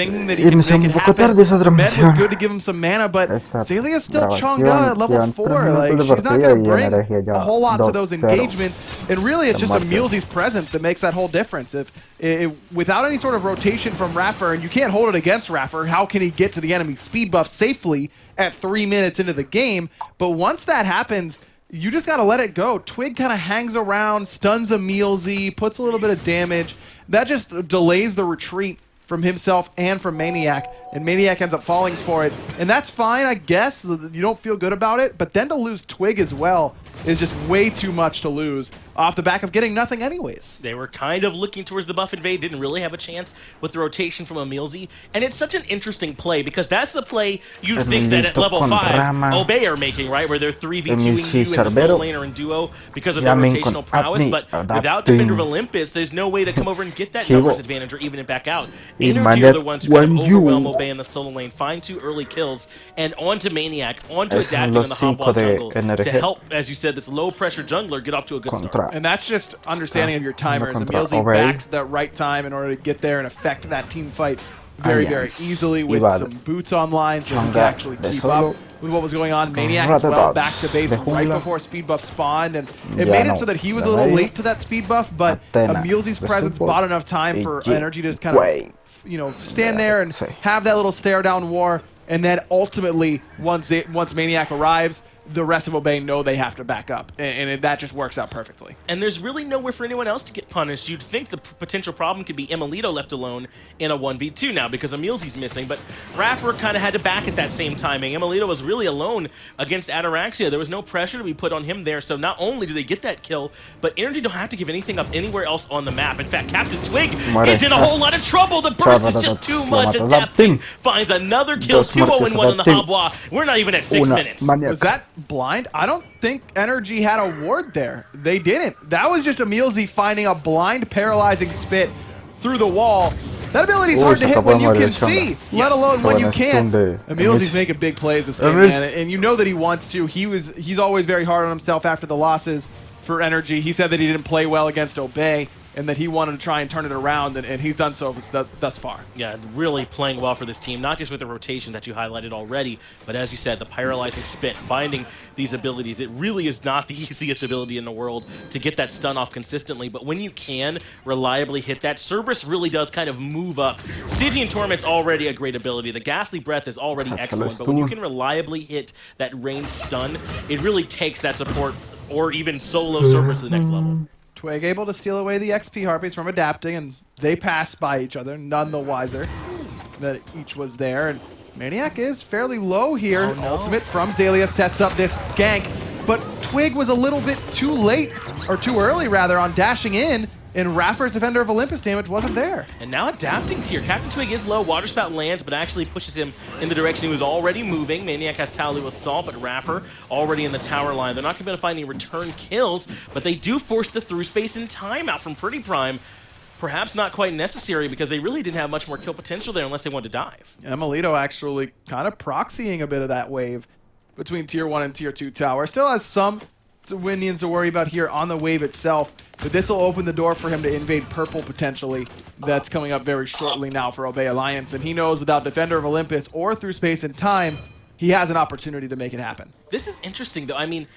thinking that he could make it happen. Med was good to give him some mana, but Zelia's still Chang'e at level 4. Like, she's not going to bring a whole lot to those engagements. And really, it's just EMILZY's presence that makes that whole difference. If without any sort of rotation from Raffer, and you can't hold it against Raffer, how can he get to the enemy speed buff safely at 3 minutes into the game? But once that happens, you just got to let it go. Twig kind of hangs around, stuns EMILZY, puts a little bit of damage. That just delays the retreat from himself and from Maniac, and Maniac ends up falling for it. And that's fine, I guess. You don't feel good about it, but then to lose Twig as well is just way too much to lose off the back of getting nothing anyways. They were kind of looking towards the buff invade, didn't really have a chance with the rotation from EMILZY, and it's such an interesting play because that's the play you'd think that at level 5 Obey are making, right? Where they're 3v2ing you in the solo laner and duo because of their rotational prowess, but without Defender of Olympus, there's no way to come over and get that numbers advantage or even it back out. NRG are the ones who kind of overwhelm Obey in the solo lane, find 2 early kills, and onto Maniac, onto Adapting on the Hobwa jungle to help, as you said, this low-pressure jungler get off to a good start. And that's just understanding of your timers. EMILZY backs that right time in order to get there and affect that team fight very, very easily with some boots online so he can actually keep up with what was going on. Maniac as well, back to base right before speed buff spawned, and it made it so that he was a little late to that speed buff, but EMILZY's presence bought enough time for NRG to just kind of, you know, stand there and have that little stare down war, and then ultimately, once Maniac arrives, the rest of Obey know they have to back up, and that just works out perfectly. And there's really nowhere for anyone else to get punished. You'd think the potential problem could be EMILZY left alone in a 1v2 now because EMILZY's missing, but Raffer kind of had to back at that same timing. EMILZY was really alone against Ataraxia. There was no pressure to be put on him there, so not only do they get that kill, but NRG don't have to give anything up anywhere else on the map. In fact, Captain Twig is in a whole lot of trouble. The burst is just too much. Adapting finds another kill, 2-0-1 on the Hobwa. We're not even at 6 minutes. Was that blind? I don't think NRG had a ward there. They didn't. That was just EMILZY finding a blind paralyzing spit through the wall. That ability is hard to hit when you can see, let alone when you can't. EMILZY's making big plays this game, man, and you know that he wants to. He's always very hard on himself after the losses for NRG. He said that he didn't play well against Obey, and that he wanted to try and turn it around, and he's done so thus far. Yeah, really playing well for this team, not just with the rotation that you highlighted already, but as you said, the paralyzing spit, finding these abilities. It really is not the easiest ability in the world to get that stun off consistently, but when you can reliably hit that, Cerberus really does kind of move up. Stygian Torment's already a great ability. The Ghastly Breath is already excellent, but when you can reliably hit that ranged stun, it really takes that support or even solo Cerberus to the next level. Twig able to steal away the XP Harpies from Adapting, and they pass by each other, none the wiser that each was there. And Maniac is fairly low here. Oh, no. Ultimate from Zelia sets up this gank, but Twig was a little bit too late, or too early rather, on dashing in, and Raffer's Defender of Olympus damage wasn't there. And now Adapting's here. Captain Twig is low, Water Spout lands, but actually pushes him in the direction he was already moving. Maniac has Tally with Salt, but Raffer already in the tower line. They're not going to be able to find any return kills, but they do force the through space and timeout from Pretty Prime. Perhaps not quite necessary because they really didn't have much more kill potential there unless they wanted to dive. EMILZY actually kind of proxying a bit of that wave between Tier 1 and Tier 2 tower. Still has some Windians to worry about here on the wave itself, but this will open the door for him to invade purple potentially. That's coming up very shortly now for Obey Alliance, and he knows without Defender of Olympus or through space and time, he has an opportunity to make it happen. This is interesting though. I mean,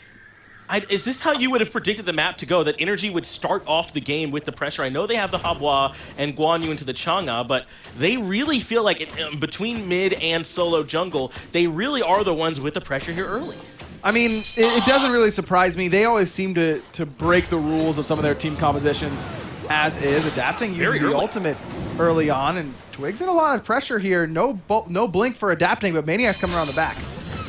is this how you would have predicted the map to go, that NRG would start off the game with the pressure? I know they have the Hobwa and Guan Yu into the Chang'e, but they really feel like between mid and solo jungle, they really are the ones with the pressure here early. I mean, it doesn't really surprise me. They always seem to break the rules of some of their team compositions as is. Adapting uses the ultimate early on, and Twig's in a lot of pressure here. No blink for Adapting, but Maniac's coming around the back.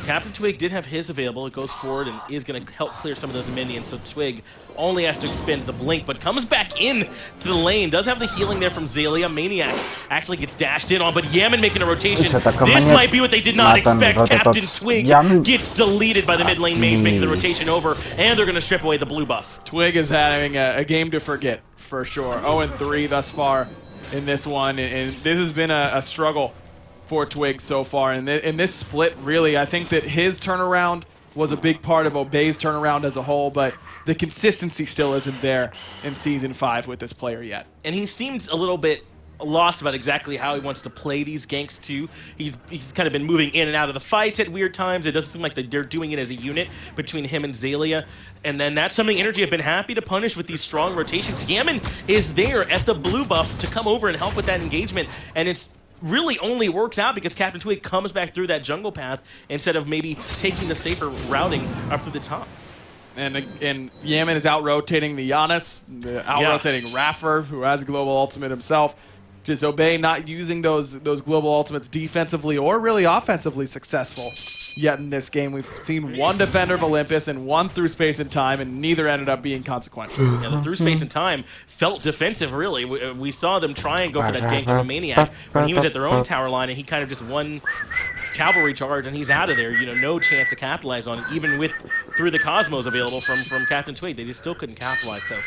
Captain Twig did have his available. It goes forward and is going to help clear some of those minions. So Twig only has to expend the blink, but comes back in to the lane. Does have the healing there from Zelia. Maniac actually gets dashed in on, but Yaman making a rotation. This might be what they did not expect. Captain Twig gets deleted by the mid lane mage, making the rotation over, and they're going to strip away the blue buff. Twig is having a game to forget, for sure. 0-3 thus far in this one, and this has been a struggle for Twig so far. And in this split, really, I think that his turnaround was a big part of Obey's turnaround as a whole, but the consistency still isn't there in Season 5 with this player yet. And he seems a little bit lost about exactly how he wants to play these ganks too. He's kind of been moving in and out of the fights at weird times. It doesn't seem like they're doing it as a unit between him and Xaylia. And then that's something NRG have been happy to punish with these strong rotations. Yaman is there at the blue buff to come over and help with that engagement. And it's really only works out because Captain Twig comes back through that jungle path instead of maybe taking the safer routing up to the top. And Yaman is out-rotating the Giannis, out-rotating Raffer, who has global ultimate himself. Just Obey not using those global ultimates defensively or really offensively successful yet in this game. We've seen one defender of Olympus and one through space and time, and neither ended up being consequential. Yeah, the through space and time felt defensive, really. We saw them try and go for that gank on a Maniac when he was at their own tower line, and he kind of just won cavalry charge, and he's out of there. You know, no chance to capitalize on it, even with through the Cosmos available from Captain Twig. They just still couldn't capitalize. So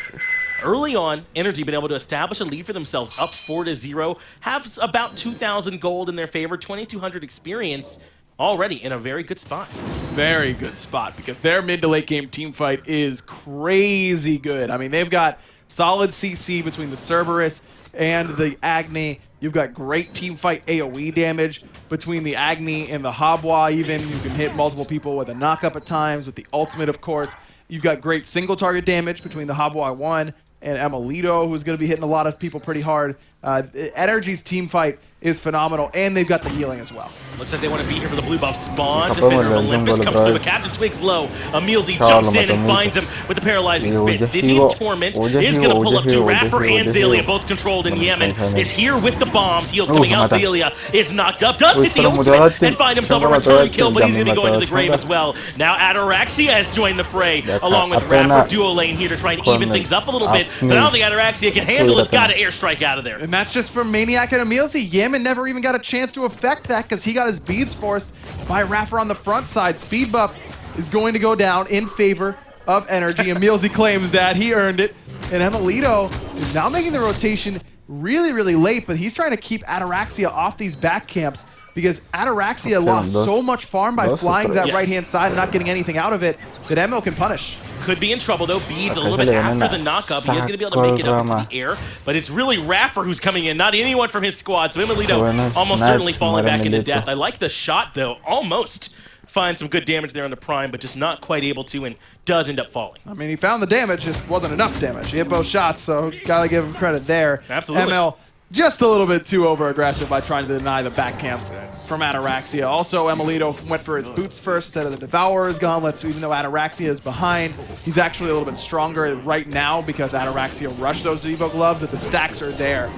early on, NRG been able to establish a lead for themselves, up 4-0, have about 2,000 gold in their favor, 2,200 experience, already in a very good spot. Very good spot, because their mid to late game team fight is crazy good. I mean, they've got solid CC between the Cerberus and the Agni. You've got great team fight AoE damage between the Agni and the Habwa even. You can hit multiple people with a knock-up at times, with the ultimate, of course. You've got great single target damage between the Habwa 1 and EMILZY, who's going to be hitting a lot of people pretty hard. NRG's team fight is phenomenal, and they've got the healing as well. Looks like they want to be here for the blue buff spawn. Defender of Olympus comes through, but Captain Twig's low. EMILZY jumps in and finds him with the paralyzing spits. Digi and Torment is going to pull up to Raffer and Xaylia, both controlled, and Yaman is here with the bombs. Heals coming out. Xaylia is knocked up, does hit the ultimate, and find himself a return kill, but he's going to be going to the grave as well. Now Ataraxia has joined the fray, along with Raffer duo lane here to try and even things up a little bit, but I don't think Ataraxia can handle it. Got to airstrike out of there. And that's just from Maniac and EMILZY. Yaman never even got a chance to affect that because he got his beads forced by Raffer on the front side. Speed buff is going to go down in favor of NRG. EMILZY claims that. He earned it. And EMILZY is now making the rotation really, really late, but he's trying to keep Ataraxia off these back camps because Ataraxia lost so much farm by flying to that right-hand side and not getting anything out of it that Emil can punish. Could be in trouble, though. Beads a little bit after the knockup. He is going to be able to make it up into the air, but it's really Raffer who's coming in, not anyone from his squad. So EMILZY almost certainly falling back into death. I like the shot, though. Almost finds some good damage there on the Prime, but just not quite able to, and does end up falling. I mean, he found the damage, just wasn't enough damage. He hit both shots, so gotta give him credit there. Absolutely. ML just a little bit too over-aggressive by trying to deny the back camps from Ataraxia. Also, EMILZY went for his boots first instead of the Devourer's gauntlets, so even though Ataraxia is behind, he's actually a little bit stronger right now because Ataraxia rushed those Devo gloves, that the stacks are there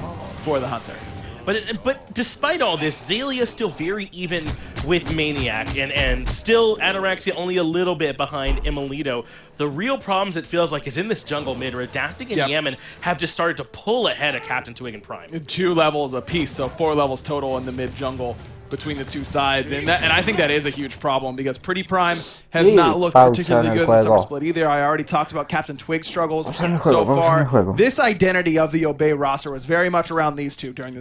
for the Hunter. But despite all this, Xaylia is still very even with Maniac, and still Ataraxia only a little bit behind EMILZY. The real problems, it feels like, is in this jungle mid, where Adapting and Yaman have just started to pull ahead of Captain Twig and Prime. 2 levels apiece, so 4 levels total in the mid jungle between the two sides, and I think that is a huge problem because Pretty Prime has not looked particularly good in the summer split either. I already talked about Captain Twig's struggles so far. This identity of the Obey roster was very much around these two during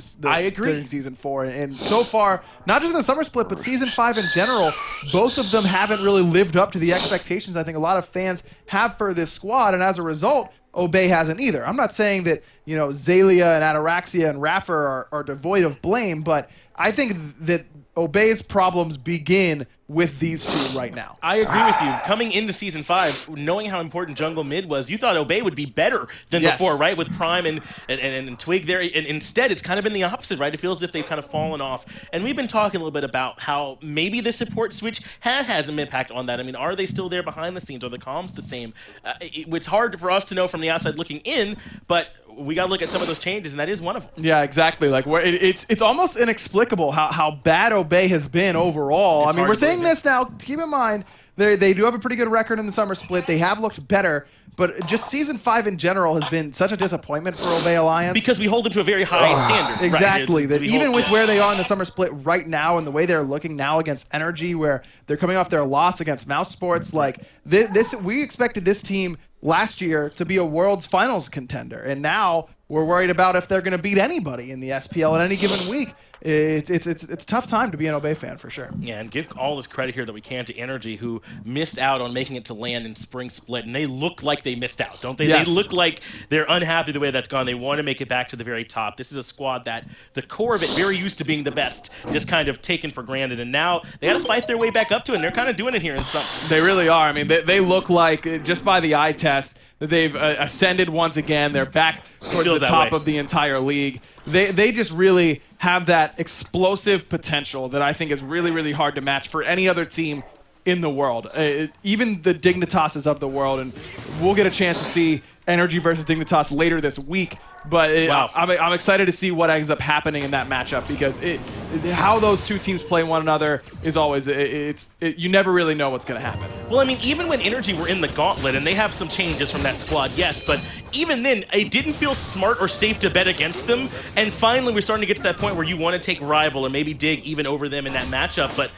during Season 4, and so far, not just in the summer split, but Season 5 in general, both of them haven't really lived up to the expectations I think a lot of fans have for this squad, and as a result, Obey hasn't either. I'm not saying that, you know, Xaylia and Ataraxia and Raffer are devoid of blame, but I think that Obey's problems begin with these two right now. I agree with you. Coming into Season 5, knowing how important jungle mid was, you thought Obey would be better than before, right? With Prime and Twig there. And instead, it's kind of been the opposite, right? It feels as if they've kind of fallen off. And we've been talking a little bit about how maybe the support switch has an impact on that. I mean, are they still there behind the scenes? Are the comms the same? It's hard for us to know from the outside looking in, but we got to look at some of those changes, and that is one of them. Yeah, exactly. Like, it's almost inexplicable how bad Obey has been overall. I mean, we're saying this now. Keep in mind, they do have a pretty good record in the summer split. They have looked better, but just Season 5 in general has been such a disappointment for Obey Alliance. Because we hold them to a very high standard. Exactly. Right? That even with where they are in the summer split right now and the way they're looking now against NRG, where they're coming off their loss against Mouse Sports, like we expected this team last year to be a World's Finals contender, and now we're worried about if they're going to beat anybody in the SPL at any given week. it's a tough time to be an Obey fan for sure. Yeah, and give all this credit here that we can to NRG, who missed out on making it to land in Spring Split, and they look like they missed out, don't they? Yes. They look like they're unhappy the way that's gone. They want to make it back to the very top. This is a squad that the core of it, very used to being the best, just kind of taken for granted, and now they got to fight their way back up to it, and they're kind of doing it here in some. They really are. I mean, they look like, just by the eye test, that they've ascended once again. They're back towards the top of the entire league. They just really have that explosive potential that I think is really, really hard to match for any other team in the world. Even the Dignitases of the world, and we'll get a chance to see NRG versus Dignitas later this week. But I'm excited to see what ends up happening in that matchup, because how those two teams play one another is always, you never really know what's going to happen. Well, I mean, even when NRG were in the gauntlet, and they have some changes from that squad, yes, but even then, it didn't feel smart or safe to bet against them. And finally, we're starting to get to that point where you want to take Rival or maybe Dig even over them in that matchup. But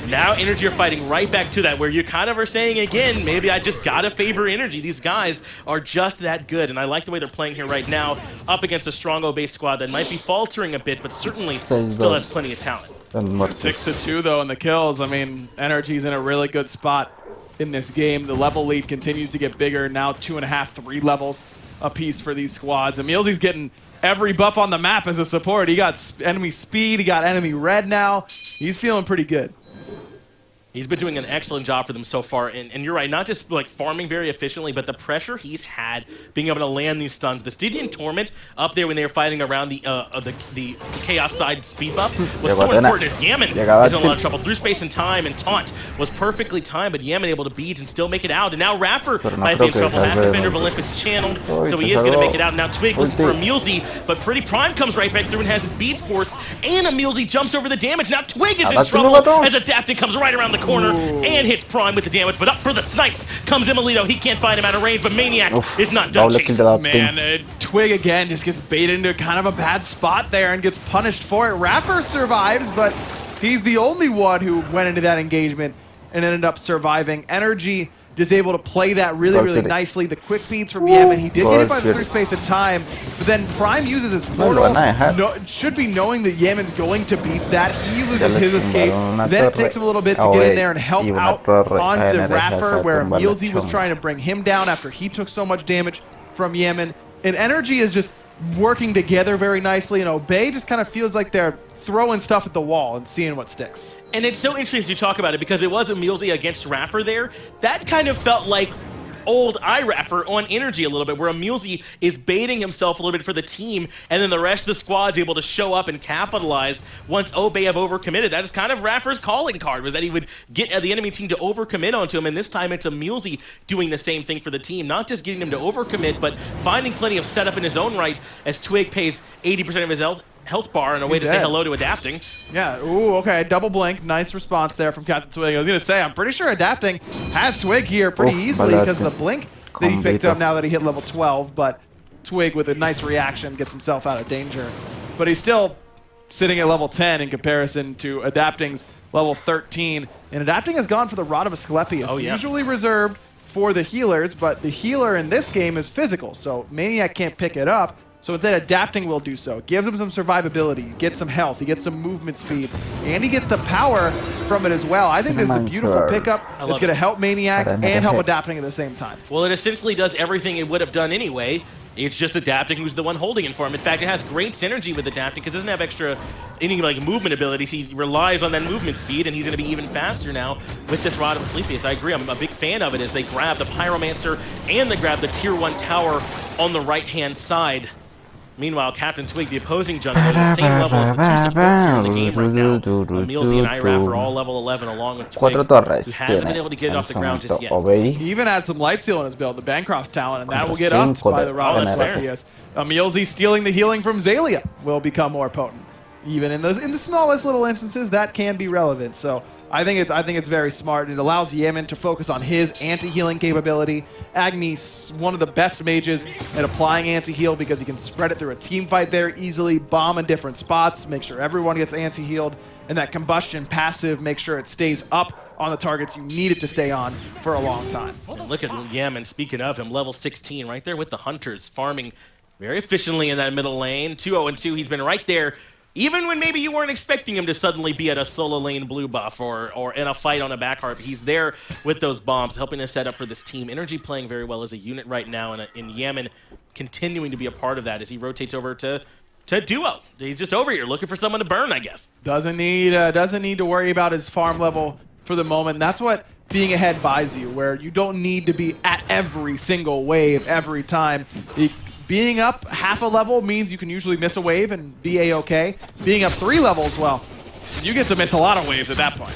now NRG are fighting right back to that, where you kind of are saying again, maybe I just gotta favor NRG. These guys are just that good, and I like the way they're playing here right now, up against a strong Obey squad that might be faltering a bit, but certainly still has plenty of talent. 6-2 though in the kills. I mean, NRG's in a really good spot in this game. The level lead continues to get bigger, now 2.5, 3 levels apiece for these squads. EMILZY's getting every buff on the map as a support. He got enemy speed, he got enemy red now. He's feeling pretty good. He's been doing an excellent job for them so far, and you're right, not just like farming very efficiently, but the pressure he's had being able to land these stuns. The Stygian Torment up there when they were fighting around the Chaos side speed buff was so important, as Yaman is in a lot of trouble. Through space and time, and Taunt was perfectly timed, but Yaman able to beat and still make it out. And now Raffer might be in trouble. Half Defender of Olympus channeled, so he is going to make it out. Now Twig looking for EMILZY, but Pretty Prime comes right back through and has his beads forced, and EMILZY jumps over the damage. Now Twig is in trouble as Adapting comes right around the corner and hits Prime with the damage, but up for the snipes comes EMILZY. He can't find him out of range, but Maniac is not done chasing. Man, Twig again just gets baited into kind of a bad spot there and gets punished for it. Raffer survives, but he's the only one who went into that engagement and ended up surviving. NRG just able to play that really, really nicely. The quick beats from Yaman. He did get hit by the through space of time, but then Prime uses his portal. Should be knowing that Yaman's going to beats that. He loses his escape. Then it takes him a little bit to get in there and help out onto Raffer, where EMILZY was trying to bring him down after he took so much damage from Yaman. And NRG is just working together very nicely, and Obey just kind of feels like they're throwing stuff at the wall and seeing what sticks. And it's so interesting as you talk about it, because it was EMILZY against Raffer there. That kind of felt like old iRaffer on NRG a little bit, where EMILZY is baiting himself a little bit for the team, and then the rest of the squad's able to show up and capitalize once Obey have overcommitted. That is kind of Raffer's calling card, was that he would get the enemy team to overcommit onto him, and this time it's EMILZY doing the same thing for the team, not just getting him to overcommit, but finding plenty of setup in his own right, as Twig pays 80% of his health bar and a way to say hello to Adapting. Yeah, ooh, okay, double blink. Nice response there from Captain Twig. I was going to say, I'm pretty sure Adapting has Twig here pretty easily, because the blink that he picked up now that he hit level 12, but Twig with a nice reaction gets himself out of danger. But he's still sitting at level 10 in comparison to Adapting's level 13. And Adapting has gone for the Rod of Asclepius, usually reserved for the healers, but the healer in this game is physical, so Maniac can't pick it up. So instead, Adapting will do so. Gives him some survivability, gets some health, he gets some movement speed, and he gets the power from it as well. I think this is a beautiful pickup. It's going to help Maniac and help Adapting at the same time. Well, it essentially does everything it would have done anyway. It's just Adapting who's the one holding it for him. In fact, it has great synergy with Adapting, because it doesn't have any like movement abilities. He relies on that movement speed, and he's going to be even faster now with this Rod of Asclepius. I agree. I'm a big fan of it, as they grab the Pyromancer and they grab the tier 1 tower on the right-hand side. Meanwhile, Captain Twig, the opposing jungler, is the same level as the two supports here in the game right now. EMILZY and iRaffer are all level 11, along with Twig, who hasn't been able to get it off the ground just yet. He even has some lifesteal in his build, the Bancroft's talent, and that will get upped by the Rod of Asclepius. EMILZY stealing the healing from Xaylia will become more potent. Even in the smallest little instances, that can be relevant. So I think it's very smart. It allows Yaman to focus on his anti-healing capability. Agni's one of the best mages at applying anti-heal, because he can spread it through a team fight there easily, bomb in different spots, make sure everyone gets anti-healed, and that combustion passive, make sure it stays up on the targets you need it to stay on for a long time. And look at Yaman, speaking of him, level 16 right there with the Hunters, farming very efficiently in that middle lane. 2-0-2, he's been right there Even when maybe you weren't expecting him to suddenly be at a solo lane blue buff or in a fight on a back harp, he's there with those bombs, helping to set up for this team. NRG playing very well as a unit right now, and in Yemen continuing to be a part of that as he rotates over to duo. He's just over here looking for someone to burn, I guess. Doesn't need to worry about his farm level for the moment. That's what being ahead buys you, where you don't need to be at every single wave every time. Being up half a level means you can usually miss a wave and be A-okay. Being up 3 levels, well, you get to miss a lot of waves at that point.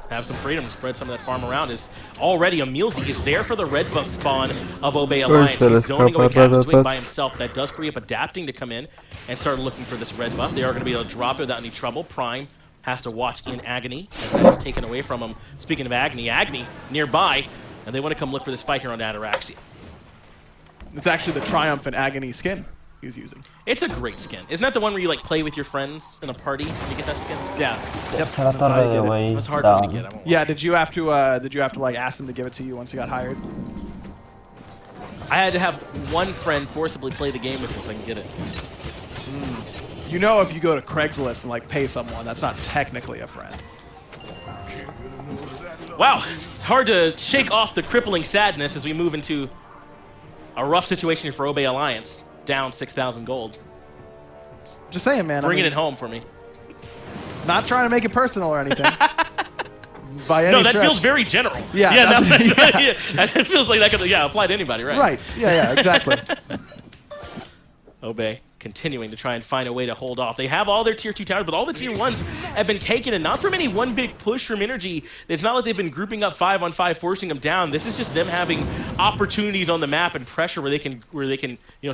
Have some freedom to spread some of that farm around. Is already EMILZY is there for the red buff spawn of Obey Alliance. He's zoning away Captain Twig by himself. That does free up Adapting to come in and start looking for this red buff. They are going to be able to drop it without any trouble. Prime has to watch in Agony as that is taken away from him. Speaking of Agony nearby, and they want to come look for this fight here on Ataraxia. It's actually the Triumphant Agony skin he's using. It's a great skin. Isn't that the one where you like play with your friends in a party and you get that skin? Yeah. Cool. Yep. That's how you get it. It was hard for me to get. Yeah. Did you have to like ask them to give it to you once you got hired? I had to have one friend forcibly play the game with me so I can get it. You know, if you go to Craigslist and like pay someone, that's not technically a friend. Wow, it's hard to shake off the crippling sadness as we move into a rough situation for Obey Alliance. Down 6,000 gold. Just saying, man. Bringing it home for me. Not trying to make it personal or anything. By any no, that stretch. feels very general. Yeah, yeah. It feels like that could apply to anybody, right? Right. Yeah, exactly. Obey continuing to try and find a way to hold off. They have all their tier 2 towers, but all the tier 1s have been taken, and not from any one big push from NRG. It's not like they've been grouping up 5-on-5, forcing them down. This is just them having opportunities on the map and pressure where they can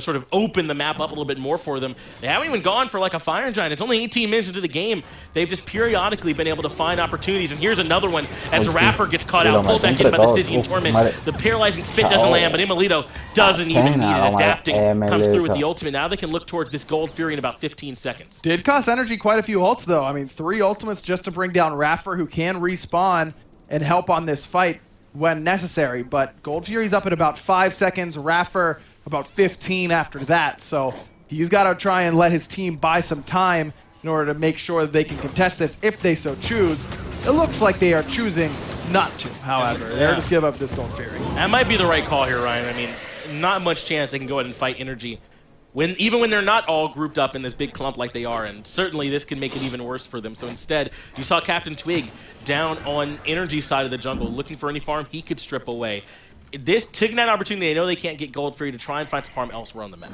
sort of open the map up a little bit more for them. They haven't even gone for like a Fire Giant. It's only 18 minutes into the game. They've just periodically been able to find opportunities, and here's another one as Rapper gets caught out, pulled back in by the Stygian Torment. The paralyzing spit doesn't land, but EMILZY doesn't even need it. Adapting comes through with the ultimate. Now they can look towards this Gold Fury in about 15 seconds. Did cost NRG quite a few ults, though. I mean, 3 ultimates just to bring down Raffer, who can respawn and help on this fight when necessary. But Gold Fury's up at about 5 seconds, Raffer about 15 after that. So he's got to try and let his team buy some time in order to make sure that they can contest this if they so choose. It looks like they are choosing not to, however. They're just give up this Gold Fury. That might be the right call here, Ryan. I mean, not much chance they can go ahead and fight NRG. Even when they're not all grouped up in this big clump like they are, and certainly this can make it even worse for them. So instead, you saw Captain Twig down on NRG's side of the jungle, looking for any farm he could strip away. This taking that opportunity, they know they can't get Gold Fury to try and find some farm elsewhere on the map.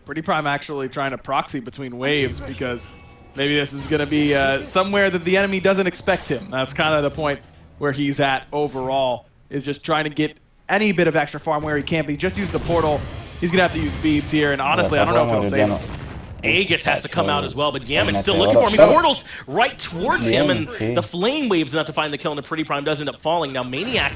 Pretty Prime actually trying to proxy between waves because maybe this is going to be somewhere that the enemy doesn't expect him. That's kind of the point where he's at overall, is just trying to get any bit of extra farm where he can, but he just used the portal. He's going to have to use beads here, and honestly, I don't know if he'll save him. Aegis has to come out as well, but Yaman's still looking for him. He portals right towards him, and the flame wave's enough to find the kill, and the Pretty Prime does end up falling. Now, Maniac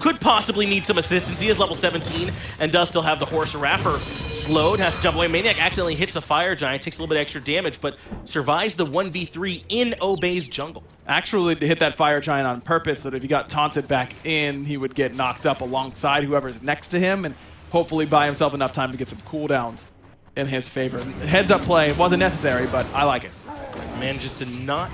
could possibly need some assistance. He is level 17 and does still have the Horse Rapper slowed, has to jump away. Maniac accidentally hits the Fire Giant, takes a little bit extra damage, but survives the 1v3 in Obey's jungle. Actually, to hit that Fire Giant on purpose, so that if he got taunted back in, he would get knocked up alongside whoever's next to him, and hopefully buy himself enough time to get some cooldowns in his favor. Heads-up play wasn't necessary, but I like it. Manages to not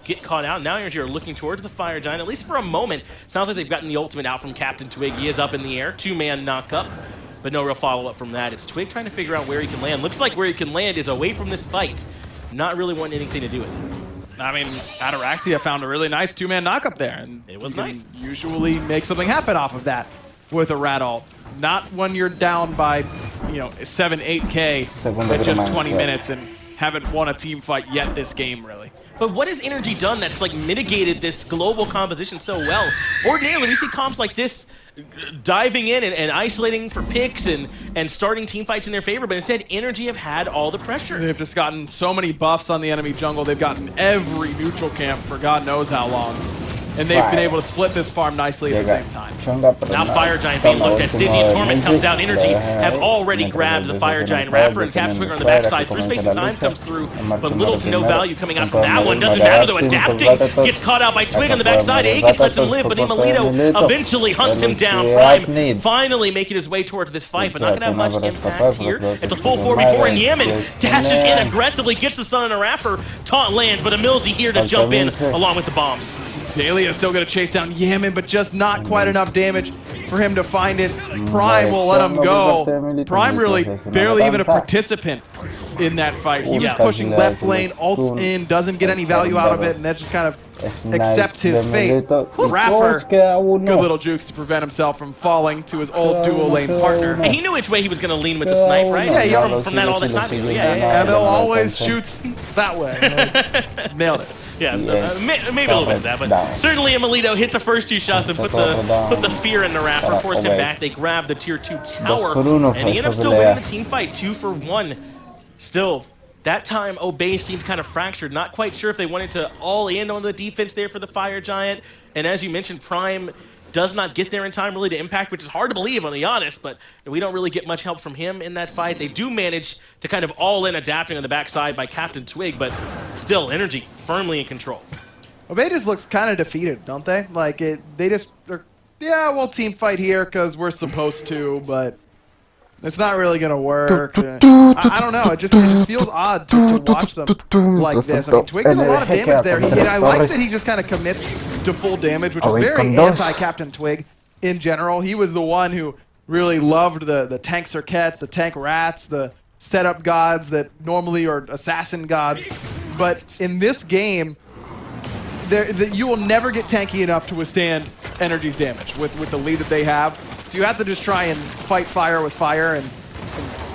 get caught out. Now NRG are looking towards the Fire Giant, at least for a moment. Sounds like they've gotten the ultimate out from Captain Twig. He is up in the air, 2-man knock-up, but no real follow-up from that. It's Twig trying to figure out where he can land. Looks like where he can land is away from this fight, not really wanting anything to do with it. I mean, Ataraxia found a really nice 2-man knock-up there, and it was nice. Usually make something happen off of that with a rat ult. Not when you're down by, 7-8K at just 20 minutes and haven't won a team fight yet this game, really. But what has NRG done that's like mitigated this global composition so well? Ordinarily, we see comps like this diving in and isolating for picks and starting team fights in their favor, but instead NRG have had all the pressure. They've just gotten so many buffs on the enemy jungle. They've gotten every neutral camp for God knows how long. and they've been able to split this farm nicely at the same time. Now Fire Giant being looked at. Stitchy and Torment comes out. NRG have already grabbed the Fire Giant Rapper, and Captain Twig on the backside. First space of time comes through, but little to no value coming out from that one. Doesn't matter though. Adapting gets caught out by Twig on the backside. Aegis lets him live, but EMILZY eventually hunts him down. Prime finally making his way towards this fight, but not gonna have much impact here. It's a full 4v4, and Yaman dashes in aggressively, gets the stun on a Rapper. Taunt lands, but EMILZY here to jump in along with the bombs. Zalia is still going to chase down Yaman, but just not quite enough damage for him to find it. Prime will let him go. Prime really barely even a participant in that fight. He was pushing left lane, ults in, doesn't get any value out of it, and that just kind of accepts his fate. Rapper, good little jukes to prevent himself from falling to his old dual lane partner. And he knew which way he was going to lean with the snipe, right? Yeah, from that all the time. Emil always shoots that way. Nailed it. Yeah, maybe a little bit of that, but certainly EMILZY hit the first 2 shots and put the fear in the Rapper, forced him back. They grabbed the tier 2 tower, and he ended up still winning the team fight 2 for 1. Still, that time Obey seemed kind of fractured, not quite sure if they wanted to all in on the defense there for the Fire Giant. And as you mentioned, Prime does not get there in time really to impact, which is hard to believe, on the honest, but we don't really get much help from him in that fight. They do manage to kind of all in adapting on the backside by Captain Twig, but still, NRG firmly in control. Obey just looks kind of defeated, don't they? Like, they just are, yeah, we'll team fight here because we're supposed to, but it's not really going to work. I don't know. It just feels odd to watch them like this. I mean, Twig did a lot of damage there. I like that he just kind of commits to full damage, which is very anti-Captain Twig in general. He was the one who really loved the tank circuits, the tank rats, the setup gods that normally are assassin gods. But in this game, you will never get tanky enough to withstand NRG's damage with the lead that they have. So you have to just try and fight fire with fire and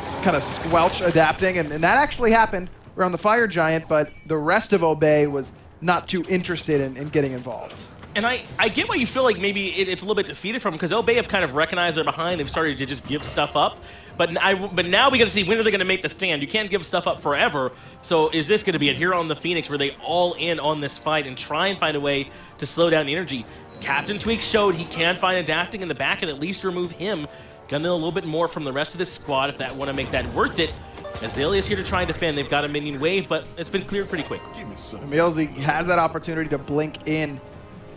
just kind of squelch adapting. And that actually happened around the Fire Giant, but the rest of Obey was not too interested in getting involved. And I get why you feel like maybe it's a little bit defeated from, because Obey have kind of recognized they're behind. They've started to just give stuff up. But now we got to see, when are they going to make the stand? You can't give stuff up forever. So is this going to be it here on the Phoenix where they all in on this fight and try and find a way to slow down the energy? Captain Twig showed he can find adapting in the back and at least remove him. Gonna need a little bit more from the rest of this squad if that want to make that worth it. Azalea's here to try and defend. They've got a minion wave, but it's been cleared pretty quick. EMILZY has that opportunity to blink in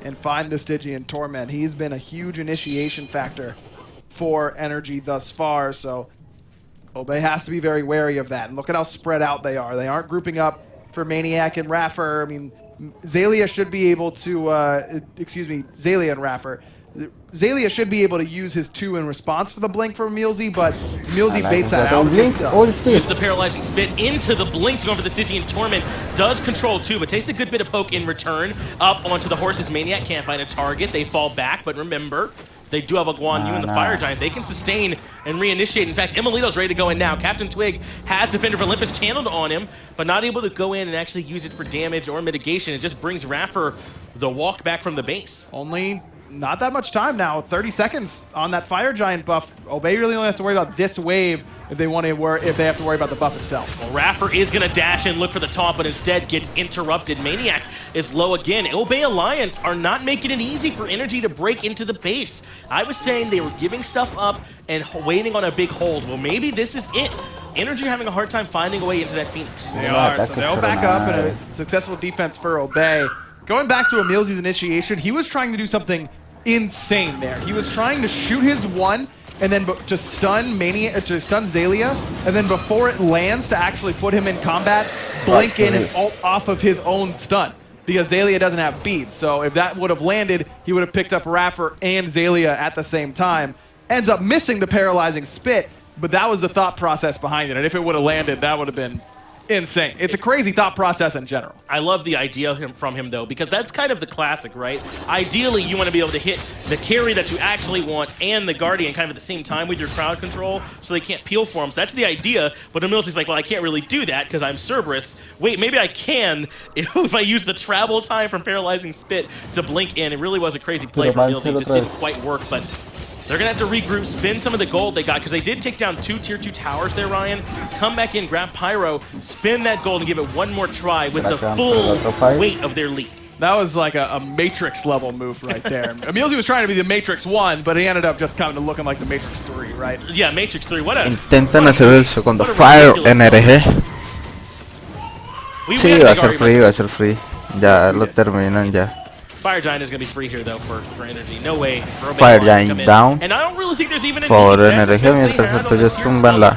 and find the Stygian Torment. He's been a huge initiation factor for NRG thus far, so Obey has to be very wary of that. And look at how spread out they are. They aren't grouping up for Maniac and Raffer. I mean, Zalia should be able to, Zalia and Raffer. Zalia should be able to use his 2 in response to the blink from EMILZY, but EMILZY baits that out. Use the paralyzing spit into the blink to go for the Stygian Torment. Does control 2, but takes a good bit of poke in return. Up onto the horses. Maniac can't find a target. They fall back, but remember, they do have a Guan Yu and the Fire Giant. They can sustain and reinitiate. In fact, EMILZY's ready to go in now. Captain Twig has Defender of Olympus channeled on him, but not able to go in and actually use it for damage or mitigation. It just brings Raffer the walk back from the base. Only not that much time now. 30 seconds on that Fire Giant buff. Obey really only has to worry about this wave if they have to worry about the buff itself. Well, Raffer is going to dash and look for the taunt, but instead gets interrupted. Maniac is low again. Obey Alliance are not making it easy for NRG to break into the base. I was saying they were giving stuff up and waiting on a big hold. Well, maybe this is it. NRG having a hard time finding a way into that Phoenix. They are, so they'll back up in a successful defense for Obey. Going back to EMILZY's initiation, he was trying to do something insane there. He was trying to shoot his 1 and then to stun Zalia, and then before it lands to actually put him in combat, blink in and ult off of his own stun, because Zalia doesn't have beads. So if that would have landed, he would have picked up Raffer and Zalia at the same time. Ends up missing the paralyzing spit, but that was the thought process behind it. And if it would have landed, that would have been insane. It's a crazy thought process in general. I love the idea from him, though, because that's kind of the classic, right? Ideally, you want to be able to hit the carry that you actually want and the Guardian kind of at the same time with your crowd control so they can't peel for him. So that's the idea, but EMILZY's like, well, I can't really do that because I'm Cerberus. Wait, maybe I can if I use the travel time from Paralyzing Spit to blink in. It really was a crazy play from EMILZY. It just didn't quite work, but they're going to have to regroup, spin some of the gold they got, because they did take down 2 tier 2 towers there, Ryan. Come back in, grab Pyro, spin that gold, and give it one more try with the full weight of their lead. That was like a Matrix level move right there. EMILZY was trying to be the Matrix 1, but he ended up just kind of looking like the Matrix 3, right? Yeah, Matrix 3. Intentan hacer el segundo Fire NRG. Sí, va a ser free, Ya lo terminan ya. Fire Giant is going to be free here though for energy. No way. Fire Giant down. And I don't really think there's even Por NRG mientras ellos tumban la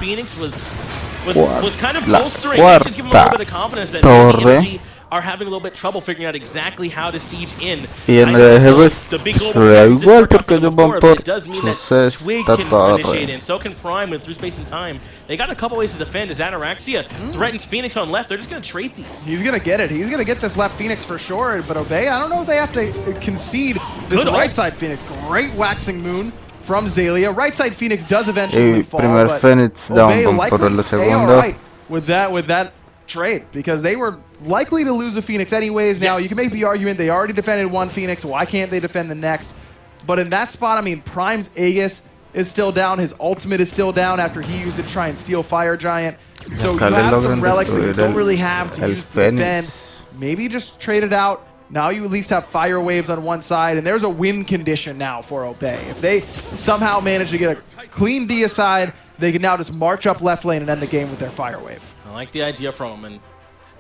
torre. Are having a little bit trouble figuring out exactly how to siege in. Y NRG pues da igual porque ellos van por su sexta torre. So can Prime with through space and time. They got a couple ways to defend. As Ataraxia threatens Phoenix on left, they're just going to trade these. He's going to get it. He's going to get this left Phoenix for sure. But Obey, I don't know if they have to concede this right side Phoenix. Great waxing moon from Xaylia. Right side Phoenix does eventually fall. Primer Phoenix down por el segundo. Right with that trade, because they were likely to lose a Phoenix anyways. Now you can make the argument they already defended one Phoenix, why can't they defend the next? But in that spot, I mean, Prime's Aegis is still down, his ultimate is still down after he used it to try and steal Fire Giant. So you have some relics that you don't really have to use to defend. Maybe just trade it out. Now you at least have fire waves on one side, and there's a win condition now for Obey. If they somehow manage to get a clean D aside, they can now just march up left lane and end the game with their fire wave. I like the idea from him, and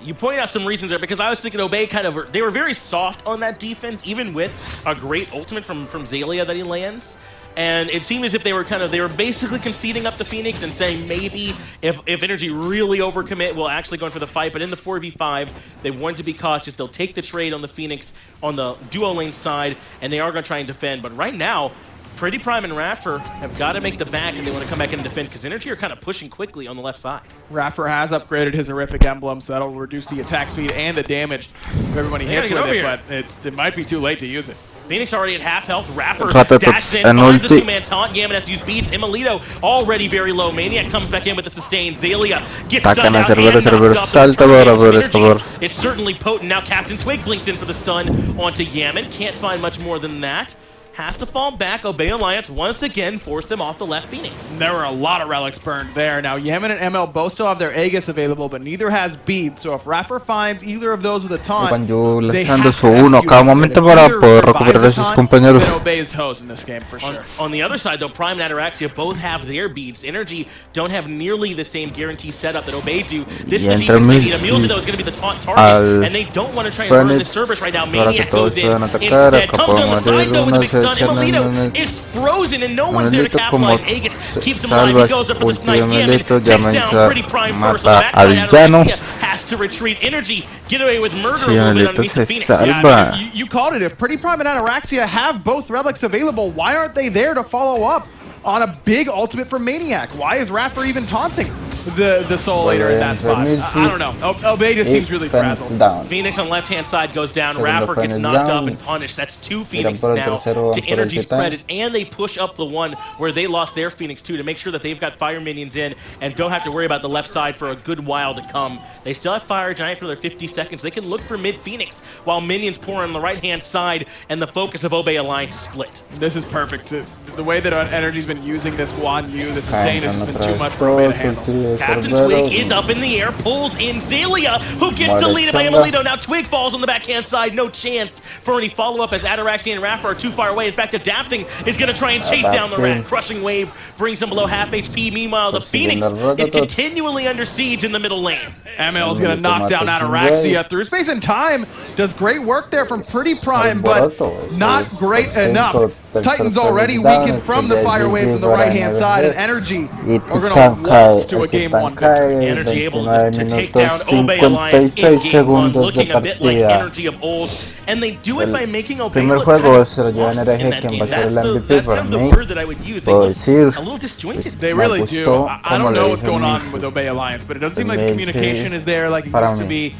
you pointed out some reasons there, because I was thinking Obey they were very soft on that defense, even with a great ultimate from Xaylia that he lands. And it seemed as if they were basically conceding up the Phoenix and saying maybe if NRG really overcommit, we'll actually go in for the fight. But in the 4v5, they wanted to be cautious. They'll take the trade on the Phoenix on the duo lane side, and they are going to try and defend. But right now, Pretty Prime and Raffer have got to make the back, and they want to come back in and defend, because NRG are kind of pushing quickly on the left side. Raffer has upgraded his horrific emblem, so that'll reduce the attack speed and the damage of everyone he hits with it, but it might be too late to use it. Phoenix already at half health. Raffer dashes in, finds the two-man taunt. Yaman has used beads. EMILZY already very low. Maniac comes back in with the sustain. Xaylia gets stunned out and knocked up. It's certainly potent. Now Captain Twig blinks in for the stun onto Yaman. Can't find much more than that. Has to fall back. Obey Alliance once again forced them off the left Phoenix. There were a lot of relics burned there. Now Yaman and ML both still have their Aegis available, but neither has bead. So if Raffer finds either of those with a taunt, they have to execute cada momento para poder recuperar a sus compañeros. Then Obey's hose in this game for sure. On the other side though, Prime and Ataraxia both have their beads. NRG don't have nearly the same guarantee setup that Obey do. This is the defense they need. EMILZY though is going to be the taunt target, and they don't want to try and burn the Cerberus right now. Maniac goes in instead. Comes on the side though with a big stun. EMILZY is frozen and no one's there to capitalize. Aegis keeps him alive. He goes up for the snipe. Yaman takes down Pretty Prime first. On the backside, Ataraxia has to retreat. NRG get away with murder a little bit underneath the Phoenix. Yeah, you called it. If Pretty Prime and Ataraxia have both relics available, why aren't they there to follow up on a big ultimate from Maniac? Why is Raffer even taunting the Soul Eater in that spot? I don't know. Obey just seems really frazzled. Phoenix on left-hand side goes down. Raffer gets knocked up and punished. That's two Phoenix now to NRG's credit, and they push up the one where they lost their Phoenix too to make sure that they've got Fire Minions in and don't have to worry about the left side for a good while to come. They still have Fire Giant for their 50 seconds. They can look for mid-Phoenix while Minions pour on the right-hand side and the focus of Obey Alliance split. This is perfect. The way that NRG's been using this Guan Yu, the sustain has just been too much for Obey to handle. Captain Twig is up in the air, pulls in Xaylia, who gets deleted by EMILZY. Now Twig falls on the backhand side, no chance for any follow-up as Ataraxia and Raffer are too far away. In fact, Adapting is going to try and chase down the Rat. Crushing Wave brings him below half HP. Meanwhile, the Phoenix is continually under siege in the middle lane. ML is going to knock down Ataraxia through space and time. Does great work there from Pretty Prime, but not great enough. Titan's already weakened from the fire waves on the right-hand side, and NRG are going to waltz to a game 1 victory. NRG able to take down Obey Alliance in game 1, looking a bit like NRG of old. And they do it by making Obey look kind of lost in that game. That's kind of the word that I would use. They look a little disjointed. They really do. I don't know what's going on with Obey Alliance, but it doesn't seem like the communication is there like it used to be.